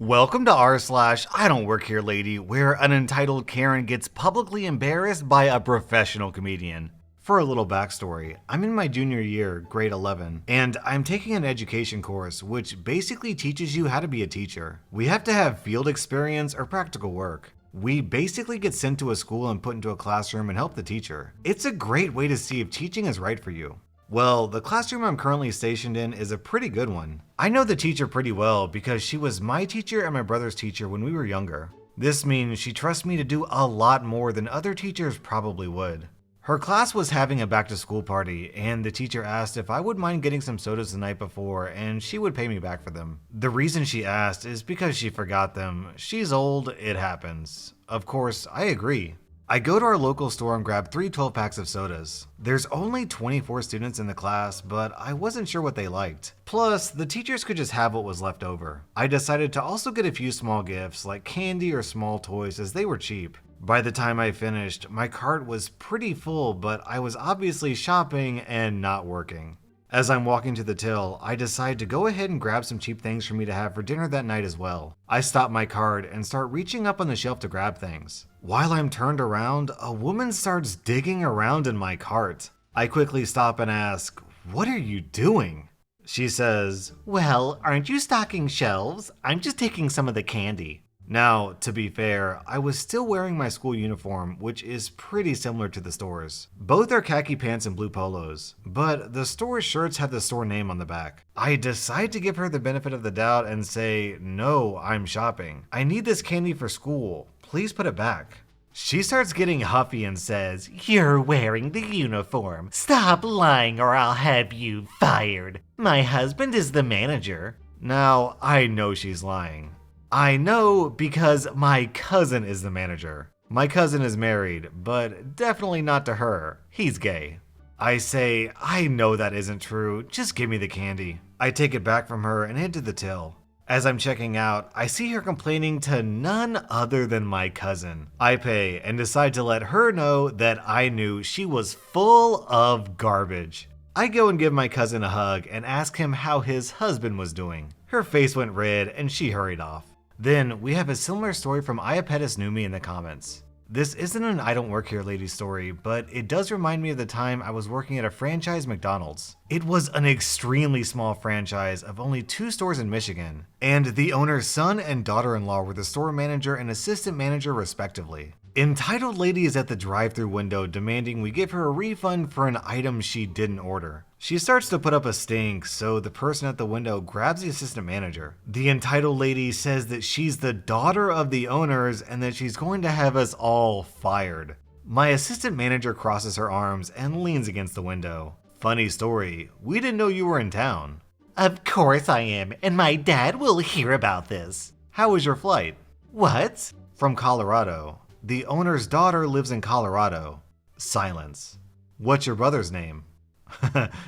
Welcome to rSlash I Don't Work Here Lady, where an entitled Karen gets publicly embarrassed by a professional comedian. For a little backstory, I'm in my junior year, grade 11, and I'm taking an education course which basically teaches you how to be a teacher. We have to have field experience or practical work. We basically get sent to a school and put into a classroom and help the teacher. It's a great way to see if teaching is right for you. Well, the classroom I'm currently stationed in is a pretty good one. I know the teacher pretty well because she was my teacher and my brother's teacher when we were younger. This means she trusts me to do a lot more than other teachers probably would. Her class was having a back to school party, and the teacher asked if I would mind getting some sodas the night before and she would pay me back for them. The reason she asked is because she forgot them. She's old, it happens. Of course, I agree. I go to our local store and grab 3 12-packs of sodas. There's only 24 students in the class, but I wasn't sure what they liked. Plus, the teachers could just have what was left over. I decided to also get a few small gifts like candy or small toys as they were cheap. By the time I finished, my cart was pretty full, but I was obviously shopping and not working. As I'm walking to the till, I decide to go ahead and grab some cheap things for me to have for dinner that night as well. I stop my cart and start reaching up on the shelf to grab things. While I'm turned around, a woman starts digging around in my cart. I quickly stop and ask, "What are you doing?" She says, "Well, aren't you stocking shelves? I'm just taking some of the candy." Now, to be fair, I was still wearing my school uniform, which is pretty similar to the store's. Both are khaki pants and blue polos, but the store's shirts have the store name on the back. I decide to give her the benefit of the doubt and say, "No, I'm shopping. I need this candy for school. Please put it back." She starts getting huffy and says, "You're wearing the uniform. Stop lying or I'll have you fired. My husband is the manager." Now, I know she's lying. I know because my cousin is the manager. My cousin is married, but definitely not to her. He's gay. I say, "I know that isn't true. Just give me the candy." I take it back from her and head to the till. As I'm checking out, I see her complaining to none other than my cousin. I pay and decide to let her know that I knew she was full of garbage. I go and give my cousin a hug and ask him how his husband was doing. Her face went red and she hurried off. Then we have a similar story from Iapetus Numi in the comments. This isn't an I Don't Work Here Lady story, but it does remind me of the time I was working at a franchise McDonald's. It was an extremely small franchise of only 2 stores in Michigan, and the owner's son and daughter-in-law were the store manager and assistant manager respectively. Entitled lady is at the drive-thru window demanding we give her a refund for an item she didn't order. She starts to put up a stink, so the person at the window grabs the assistant manager. The entitled lady says that she's the daughter of the owners and that she's going to have us all fired. My assistant manager crosses her arms and leans against the window. "Funny story, we didn't know you were in town." "Of course I am, and my dad will hear about this." "How was your flight?" "What?" "From Colorado. The owner's daughter lives in Colorado." Silence. "What's your brother's name?"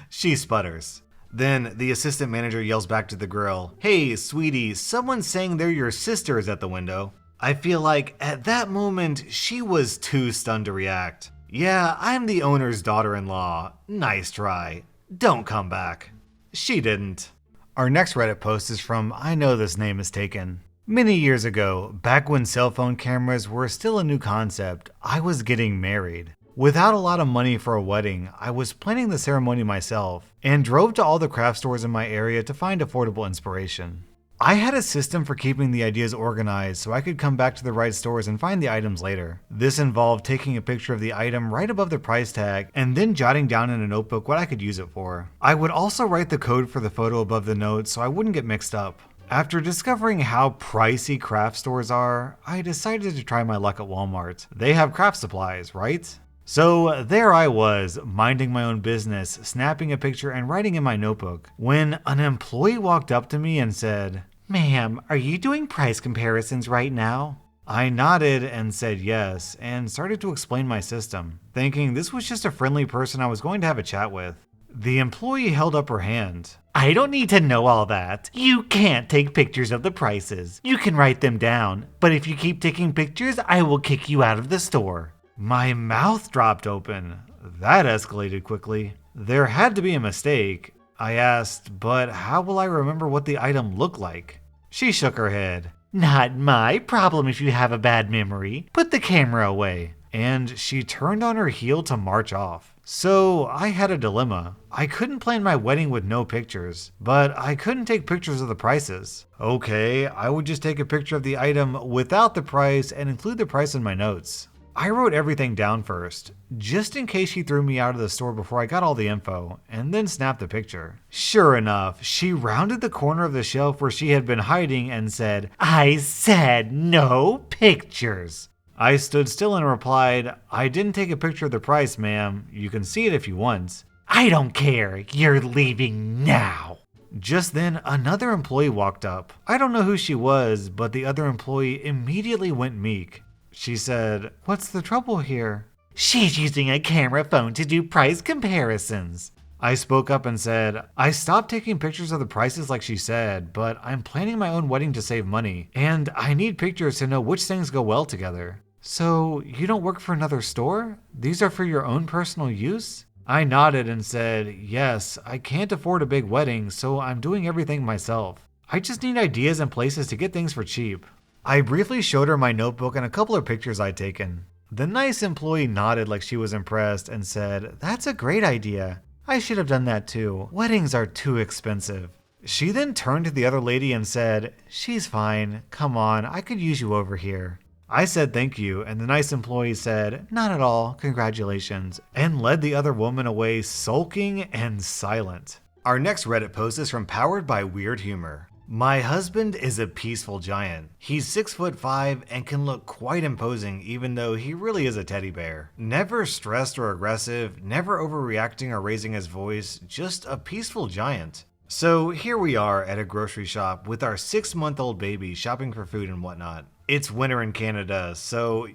She sputters. Then the assistant manager yells back to the girl, "Hey, sweetie, someone's saying they're your sisters at the window." I feel like at that moment, she was too stunned to react. "Yeah, I'm the owner's daughter-in-law. Nice try. Don't come back." She didn't. Our next Reddit post is from I Know This Name Is Taken. Many years ago, back when cell phone cameras were still a new concept, I was getting married. Without a lot of money for a wedding, I was planning the ceremony myself and drove to all the craft stores in my area to find affordable inspiration. I had a system for keeping the ideas organized so I could come back to the right stores and find the items later. This involved taking a picture of the item right above the price tag and then jotting down in a notebook what I could use it for. I would also write the code for the photo above the note so I wouldn't get mixed up. After discovering how pricey craft stores are, I decided to try my luck at Walmart. They have craft supplies, right? So there I was, minding my own business, snapping a picture and writing in my notebook, when an employee walked up to me and said, "Ma'am, are you doing price comparisons right now?" I nodded and said yes, and started to explain my system, thinking this was just a friendly person I was going to have a chat with. The employee held up her hand. "I don't need to know all that. You can't take pictures of the prices. You can write them down, but if you keep taking pictures, I will kick you out of the store." My mouth dropped open. That escalated quickly. There had to be a mistake. I asked, "But how will I remember what the item looked like?" She shook her head. Not my problem if you have a bad memory. Put the camera away. And she turned on her heel to march off. So I had a dilemma. I couldn't plan my wedding with no pictures, but I couldn't take pictures of the prices. Okay, I would just take a picture of the item without the price and include the price in my notes. I wrote everything down first, just in case she threw me out of the store before I got all the info, and then snapped the picture. Sure enough, she rounded the corner of the shelf where she had been hiding and said, "I said no pictures." I stood still and replied, "I didn't take a picture of the price, ma'am. You can see it if you want." "I don't care. You're leaving now." Just then, another employee walked up. I don't know who she was, but the other employee immediately went meek. She said, "What's the trouble here?" "She's using a camera phone to do price comparisons." I spoke up and said, "I stopped taking pictures of the prices like she said, but I'm planning my own wedding to save money, and I need pictures to know which things go well together." "So you don't work for another store? These are for your own personal use?" I nodded and said, "Yes, I can't afford a big wedding, so I'm doing everything myself. I just need ideas and places to get things for cheap." I briefly showed her my notebook and a couple of pictures I'd taken. The nice employee nodded like she was impressed and said, "That's a great idea. I should have done that too. Weddings are too expensive." She then turned to the other lady and said, "She's fine. Come on, I could use you over here." I said thank you, and the nice employee said, "Not at all, congratulations," and led the other woman away sulking and silent. Our next Reddit post is from Powered by Weird Humor. My husband is a peaceful giant. He's 6'5" and can look quite imposing even though he really is a teddy bear. Never stressed or aggressive, never overreacting or raising his voice, just a peaceful giant. So here we are at a grocery shop with our 6-month-old baby shopping for food and whatnot. It's winter in Canada, so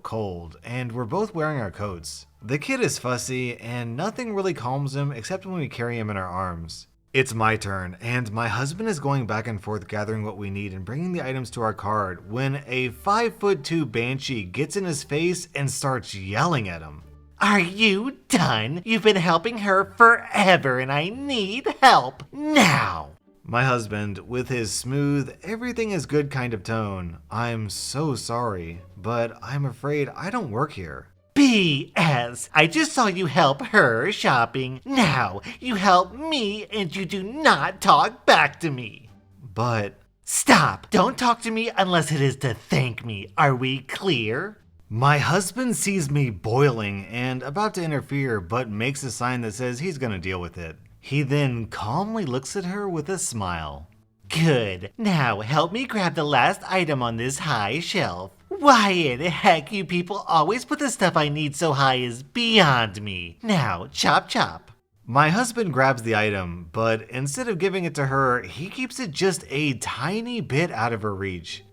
cold, and we're both wearing our coats. The kid is fussy and nothing really calms him except when we carry him in our arms. It's my turn, and my husband is going back and forth gathering what we need and bringing the items to our cart when a 5'2" banshee gets in his face and starts yelling at him. "Are you done? You've been helping her forever and I need help now." My husband, with his smooth, everything is good kind of tone, "I'm so sorry, but I'm afraid I don't work here." BS! I just saw you help her shopping. Now you help me and you do not talk back to me. But... Stop! Don't talk to me unless it is to thank me. Are we clear? My husband sees me boiling and about to interfere, but makes a sign that says he's gonna deal with it. He then calmly looks at her with a smile. Good. Now help me grab the last item on this high shelf. Why in the heck you people always put the stuff I need so high is beyond me. Now, chop chop. My husband grabs the item, but instead of giving it to her, he keeps it just a tiny bit out of her reach.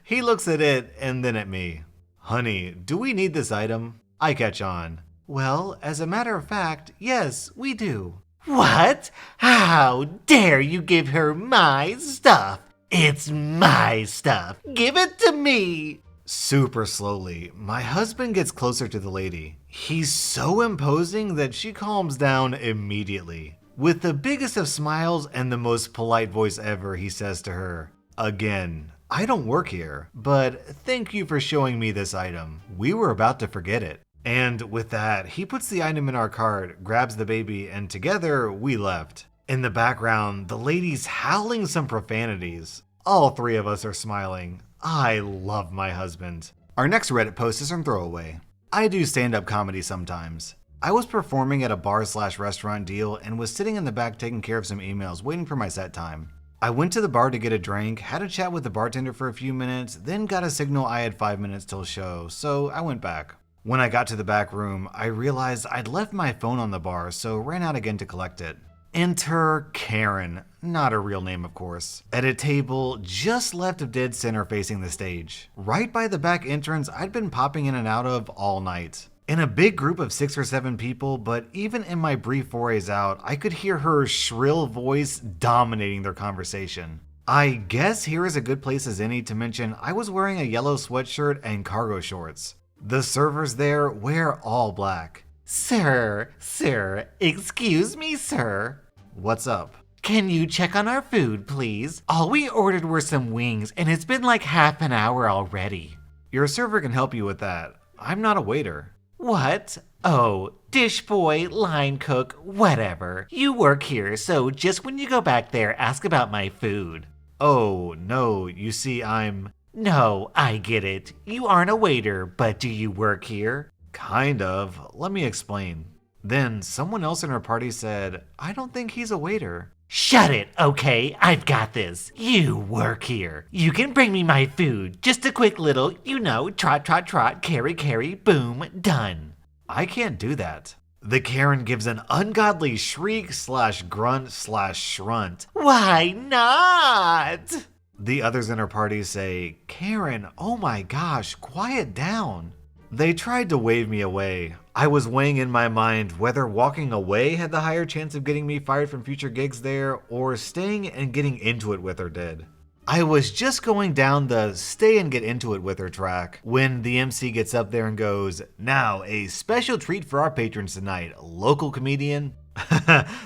He looks at it and then at me. Honey, do we need this item? I catch on. Well, as a matter of fact, yes, we do. What? How dare you give her my stuff? It's my stuff. Give it to me. Super slowly, my husband gets closer to the lady. He's so imposing that she calms down immediately. With the biggest of smiles and the most polite voice ever, he says to her, "Again, I don't work here, but thank you for showing me this item. We were about to forget it." And with that, he puts the item in our cart, grabs the baby, and together we left. In the background, the lady's howling some profanities. All three of us are smiling. I love my husband. Our next Reddit post is from Throwaway. I do stand-up comedy sometimes. I was performing at a bar/restaurant deal and was sitting in the back taking care of some emails, waiting for my set time. I went to the bar to get a drink, had a chat with the bartender for a few minutes, then got a signal I had 5 minutes till show, so I went back. When I got to the back room, I realized I'd left my phone on the bar, so ran out again to collect it. Enter Karen, not a real name of course, at a table just left of dead center facing the stage, right by the back entrance I'd been popping in and out of all night. In a big group of 6 or 7 people, but even in my brief forays out, I could hear her shrill voice dominating their conversation. I guess here is a good place as any to mention I was wearing a yellow sweatshirt and cargo shorts. The servers there wear all black. Sir, excuse me, sir. What's up? Can you check on our food, please? All we ordered were some wings, and it's been like half an hour already. Your server can help you with that. I'm not a waiter. What? Oh, dish boy, line cook, whatever. You work here, so just when you go back there, ask about my food. Oh, no, you see, No, I get it. You aren't a waiter, but do you work here? Kind of. Let me explain. Then someone else in her party said, I don't think he's a waiter. Shut it, okay? I've got this. You work here. You can bring me my food. Just a quick little, trot, trot, trot, carry, carry, boom, done. I can't do that. The Karen gives an ungodly shriek / grunt / shrunt. Why not? The others in her party say, Karen, oh my gosh, quiet down. They tried to wave me away. I was weighing in my mind whether walking away had the higher chance of getting me fired from future gigs there, or staying and getting into it with her did. I was just going down the stay and get into it with her track when the MC gets up there and goes, now a special treat for our patrons tonight, local comedian.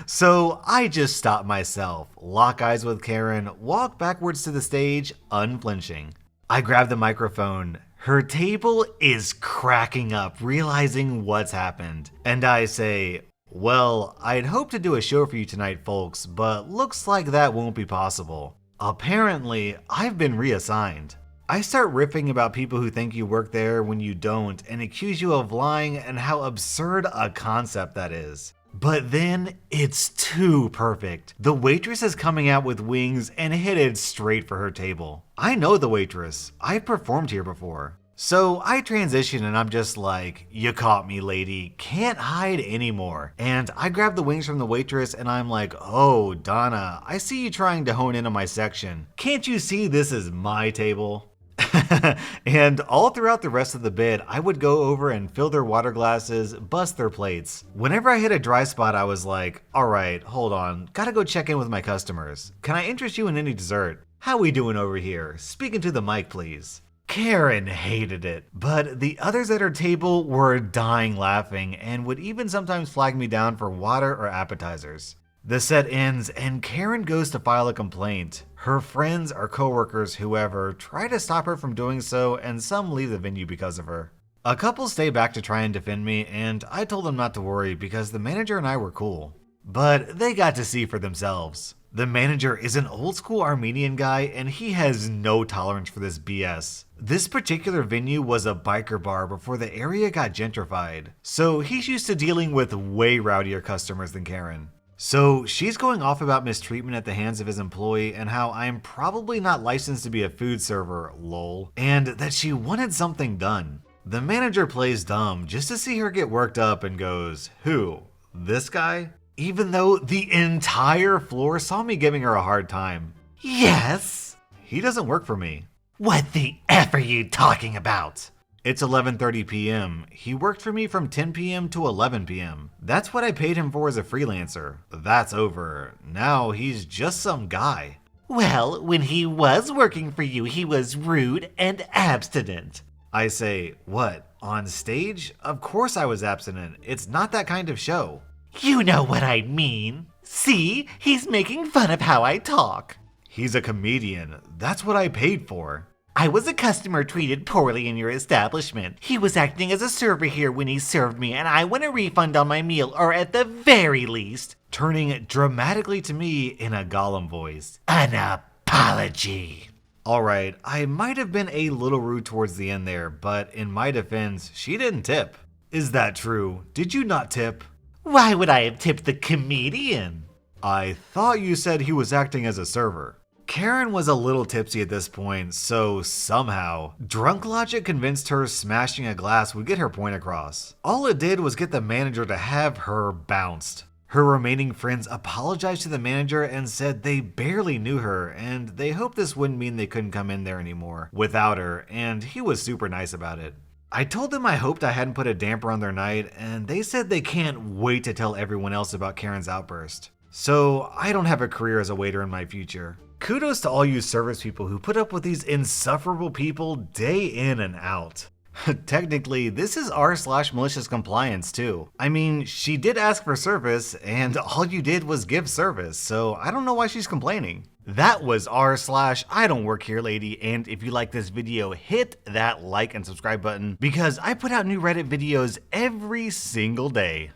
So I just stopped myself, lock eyes with Karen, walk backwards to the stage, unflinching. I grab the microphone. Her table is cracking up, realizing what's happened. And I say, well, I'd hoped to do a show for you tonight, folks, but looks like that won't be possible. Apparently, I've been reassigned. I start riffing about people who think you work there when you don't and accuse you of lying and how absurd a concept that is. But then, it's too perfect. The waitress is coming out with wings and headed straight for her table. I know the waitress. I've performed here before. So I transition and I'm just like, you caught me, lady. Can't hide anymore. And I grab the wings from the waitress and I'm like, oh, Donna, I see you trying to hone in on my section. Can't you see this is my table? And all throughout the rest of the bid, I would go over and fill their water glasses, bust their plates. Whenever I hit a dry spot, I was like, all right, hold on, gotta go check in with my customers. Can I interest you in any dessert? How we doing over here? Speaking to the mic, please. Karen hated it, but the others at her table were dying laughing and would even sometimes flag me down for water or appetizers. The set ends and Karen goes to file a complaint. Her friends or coworkers, whoever, try to stop her from doing so and some leave the venue because of her. A couple stay back to try and defend me and I told them not to worry because the manager and I were cool. But they got to see for themselves. The manager is an old school Armenian guy and he has no tolerance for this BS. This particular venue was a biker bar before the area got gentrified, so he's used to dealing with way rowdier customers than Karen. So she's going off about mistreatment at the hands of his employee and how I'm probably not licensed to be a food server, lol, and that she wanted something done. The manager plays dumb just to see her get worked up and goes, who? This guy? Even though the entire floor saw me giving her a hard time. Yes! He doesn't work for me. What the F are you talking about? It's 11:30 p.m. He worked for me from 10 p.m. to 11 p.m. That's what I paid him for as a freelancer. That's over. Now he's just some guy. Well, when he was working for you, he was rude and abstinent. I say, what, on stage? Of course I was abstinent. It's not that kind of show. You know what I mean. See, he's making fun of how I talk. He's a comedian. That's what I paid for. I was a customer treated poorly in your establishment. He was acting as a server here when he served me, and I want a refund on my meal, or at the very least, turning dramatically to me in a Gollum voice, an apology. Alright, I might have been a little rude towards the end there, but in my defense, she didn't tip. Is that true? Did you not tip? Why would I have tipped the comedian? I thought you said he was acting as a server. Karen was a little tipsy at this point, so somehow, drunk logic convinced her smashing a glass would get her point across. All it did was get the manager to have her bounced. Her remaining friends apologized to the manager and said they barely knew her and they hoped this wouldn't mean they couldn't come in there anymore without her, and he was super nice about it. I told them I hoped I hadn't put a damper on their night, and they said they can't wait to tell everyone else about Karen's outburst. So I don't have a career as a waiter in my future. Kudos to all you service people who put up with these insufferable people day in and out. Technically, this is r/malicious compliance too. I mean, she did ask for service, and all you did was give service, so I don't know why she's complaining. That was r/IDontWorkHereLady, and if you like this video, hit that like and subscribe button because I put out new Reddit videos every single day.